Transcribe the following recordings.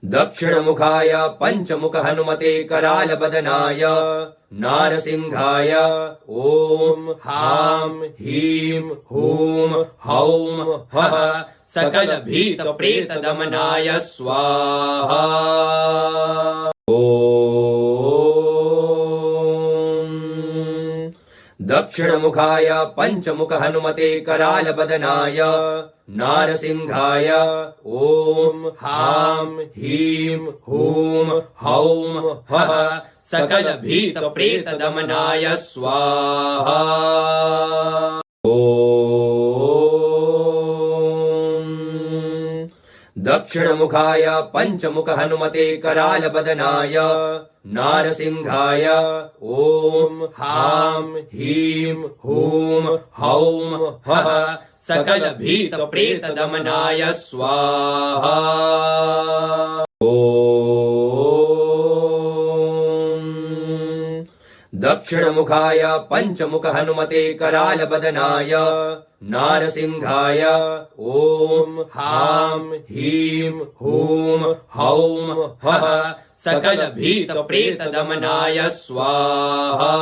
दक्षिणमुखाय पंचमुख हनुमते करालबदनाय नारसिंहाय ओम हां ह्रीं हूं हौं हः सकल भीत प्रेत दमनाय स्वाहा। दक्षिणमुखाय पंचमुख हनुमते करालबदनाय नारसिंहाय ओम हां ह्रीं हूं हौं हः सकल भीत प्रेत दमनाय स्वाहा। दक्षिणमुखाय पंचमुख हनुमते करालबदनाय नारसिंहाय ओम हां ह्रीं हूं हौं हः सकल भीत प्रेत दमनाय स्वाहा। दक्षिणमुखाय पंचमुख हनुमते करालबदनाय नारसिंहाय ओम हां ह्रीं हूं हौं हः सकल भीत प्रेत दमनाय स्वाहा।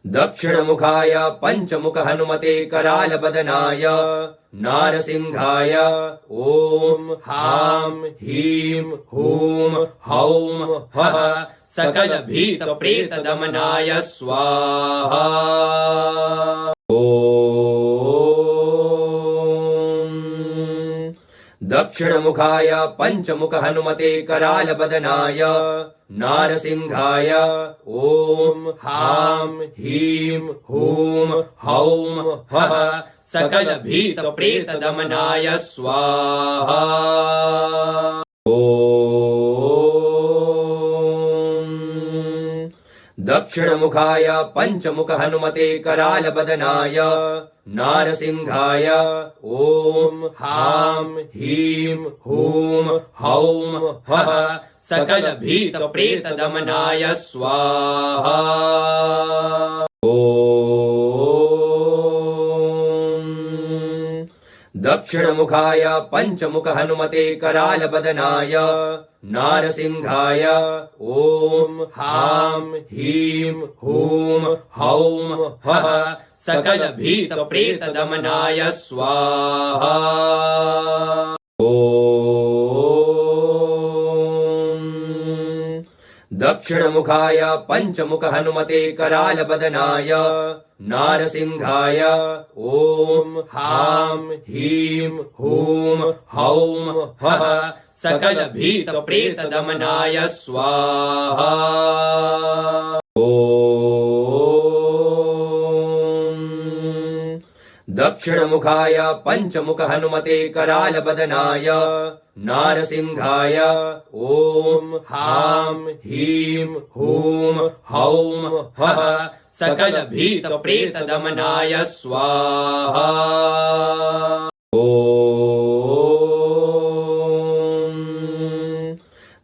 दक्षिणमुखाय पंचमुख हनुमते करालबदनाय नारसिंहाय ओम हां ह्रीं हूं हौं हः सकल भीत प्रेत दमनाय स्वाहा। दक्षिणमुखाय पंचमुख हनुमते करालबदनाय नारसिंहाय ओम हां ह्रीं हूं हौं हः सकल भीत प्रेत दमनाय स्वाहा। दक्षिणमुखाय पंचमुख हनुमते करालबदनाय नारसिंहाय ओम हां ह्रीं हूं हौं हः सकल भीत प्रेत दमनाय स्वाहा। दक्षिणमुखाय पंचमुख हनुमते करालबदनाय नारसिंहाय ओम हां ह्रीं हूं हौं हः सकल भीत प्रेत दमनाय स्वाहा। दक्षिणमुखाय पंचमुख हनुमते करालबदनाय नारसिंहाय ओम हां ह्रीं हूं हौं हः सकल भीत प्रेत दमनाय स्वाहा। दक्षिणमुखाय पंचमुख हनुमते करालबदनाय नारसिंहाय ओम हां ह्रीं हूं हौं हः सकल भीत प्रेत दमनाय स्वाहा।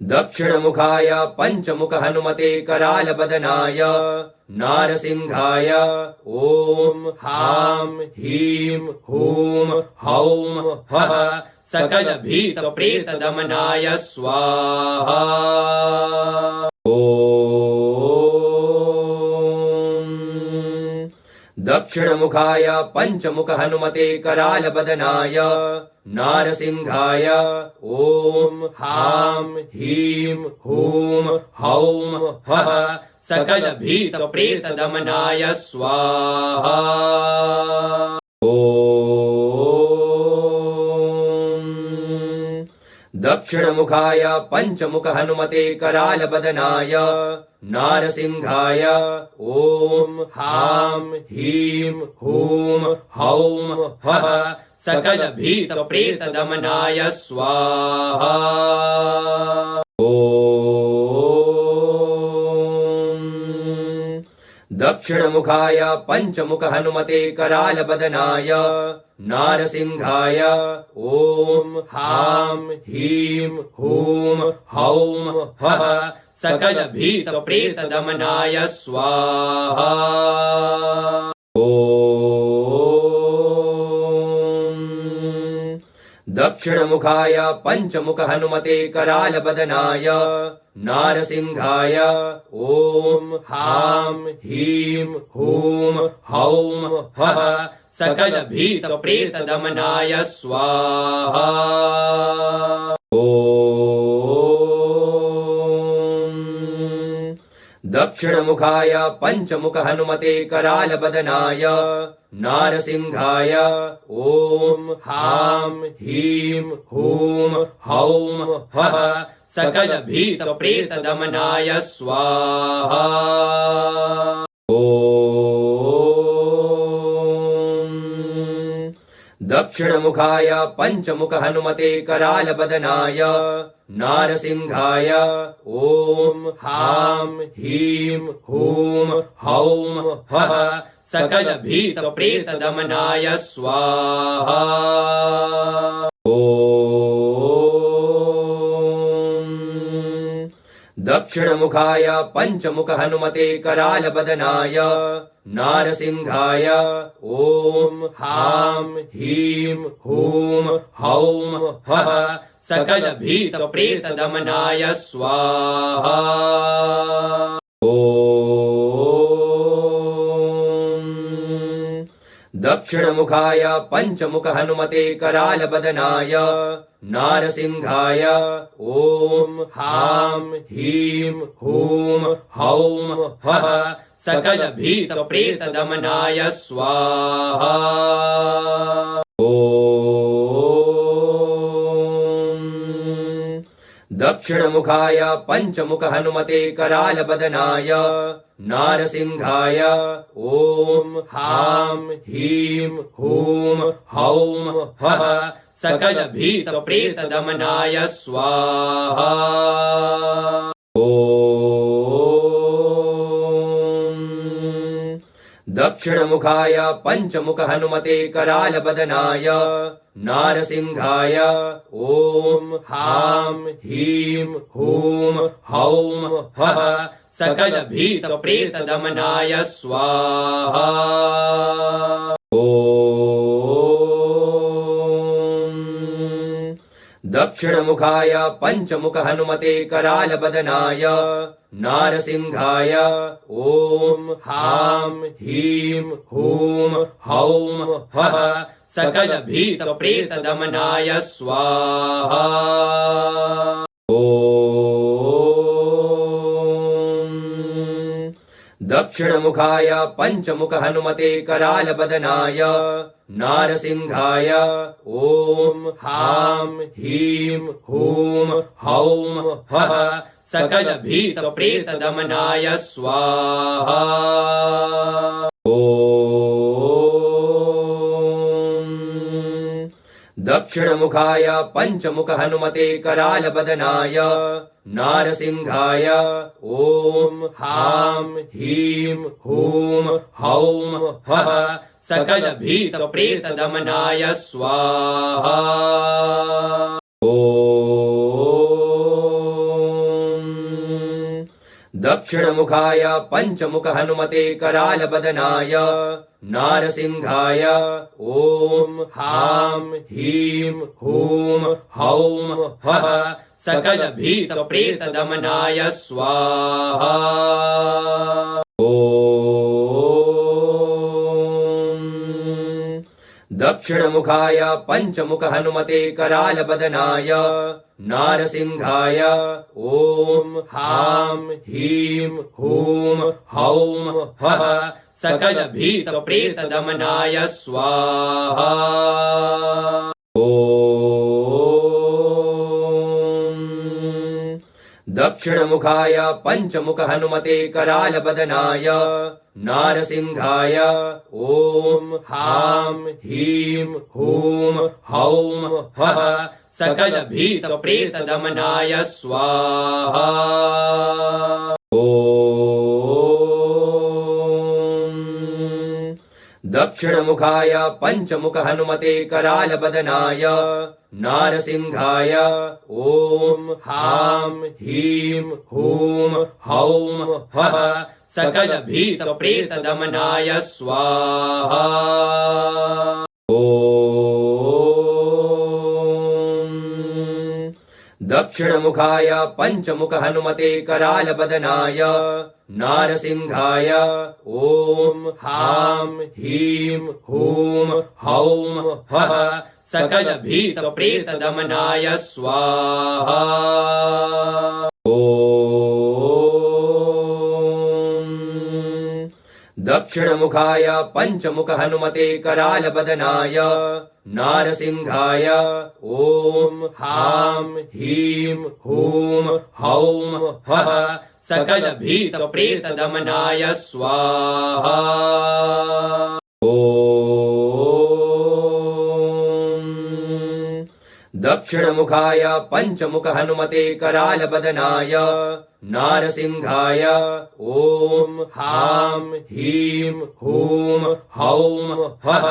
दक्षिणमुखाय पंचमुख हनुमते करालबदनाय नारसिंहाय ओम हां ह्रीं हूं हौं हः सकल भीत प्रेत दमनाय स्वाहा। दक्षिणमुखाय पंचमुख हनुमते करालबदनाय नारसिंहाय ओम हां ह्रीं हूं हौं हः सकल भीत प्रेत दमनाय स्वाहा। दक्षिणमुखाय पंचमुख हनुमते करालबदनाय नारसिंहाय ओम हां ह्रीं हूं हौं हः सकल भीत प्रेत दमनाय स्वाहा। दक्षिणमुखाय पञ्चमुख हनुमते करालबदनाय नारसिंहाय ॐ हां ह्रीं हूं हौं हः सकलभीतप्रेतदमनाय स्वाहा। ॐ दक्षिणमुखाय पञ्चमुख हनुमते करालबदनाय नारसिंहाय ॐ हां ह्रीं हूं हौं हः सकलभीतप्रेतदमनाय स्वाहा। ॐ दक्षिणमुखाय पञ्चमुख हनुमते करालबदनाय नारसिंहाय ॐ हां ह्रीं हूं हौं हः सकलभीतप्रेतदमनाय स्वाहा। ॐ दक्षिणमुखाय पञ्चमुख हनुमते करालबदनाय नारसिंहाय ॐ हां ह्रीं हूं हौं हः सकलभीतप्रेतदमनाय स्वाहा। ॐ दक्षिणमुखाय पञ्चमुख हनुमते करालबदनाय नारसिंहाय ॐ हां ह्रीं हूं हौं हः सकलभीतप्रेतदमनाय स्वाहा। ॐ दक्षिणमुखाय पञ्चमुख हनुमते करालबदनाय नारसिंहाय ॐ हां ह्रीं हूं हौं हः सकलभीतप्रेतदमनाय स्वाहा। ॐ दक्षिणमुखाय पञ्चमुख हनुमते करालबदनाय नारसिंहाय ॐ हां ह्रीं हूं हौं हः सकलभीतप्रेतदमनाय स्वाहा। ॐ दक्षिणमुखाय पञ्चमुख हनुमते करालबदनाय नारसिंहाय ॐ हां ह्रीं हूं हौं हः सकलभीतप्रेतदमनाय स्वाहा। ॐ दक्षिणमुखाय पञ्चमुख हनुमते करालबदनाय नारसिंहाय ॐ हां ह्रीं हूं हौं हः सकलभीतप्रेतदमनाय स्वाहा। ॐ दक्षिणमुखाय पञ्चमुख हनुमते करालबदनाय नारसिंहाय ॐ हां ह्रीं हूं हौं हः सकलभीतप्रेतदमनाय स्वाहा। ॐ दक्षिणमुखाय पञ्चमुख हनुमते करालबदनाय नारसिंहाय ॐ हां ह्रीं हूं हौं हः सकलभीतप्रेतदमनाय स्वाहा। ॐ दक्षिणमुखाय पञ्चमुख हनुमते करालबदनाय नारसिंहाय ॐ हां ह्रीं हूं हौं हः सकलभीतप्रेतदमनाय स्वाहा। ॐ दक्षिणमुखाय पञ्चमुख हनुमते करालबदनाय नारसिंहाय ॐ हां ह्रीं हूं हौं हः सकलभीतप्रेतदमनाय स्वाहा। ॐ दक्षिणमुखाय पञ्चमुख हनुमते करालबदनाय नारसिंहाय ॐ हां ह्रीं हूं हौं हः सकलभीतप्रेतदमनाय स्वाहा। ॐ दक्षिणमुखाय पञ्चमुख हनुमते करालबदनाय नारसिंहाय ॐ हां ह्रीं हूं हौं हः सकल भीत प्रेत दमनाय स्वाहा। दक्षिणमुखाय पञ्चमुख हनुमते करालबदनाय नारसिंहाय ॐ हां ह्रीं हूं हौं हः सकल भीत प्रेत दमनाय स्वाहा। दक्षिणमुखाय पञ्चमुख हनुमते करालबदनाय नारसिंहाय ॐ हां ह्रीं हूं हौं हः सकल भीत प्रेत दमनाय स्वाहा। दक्षिणमुखाय पञ्चमुख हनुमते करालबदनाय नारसिंहाय ॐ हां ह्रीं हूं हौं हः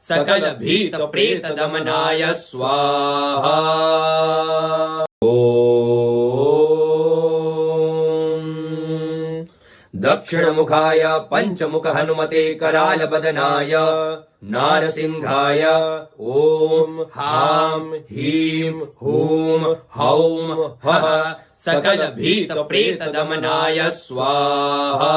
सकल भीत प्रेत दमनाय स्वाहा। दक्षिणमुखाय पञ्चमुख हनुमते करालबदनाय नारसिंहाय ॐ हां ह्रीं हूं हौं हः सकल भीत प्रेत दमनाय स्वाहा।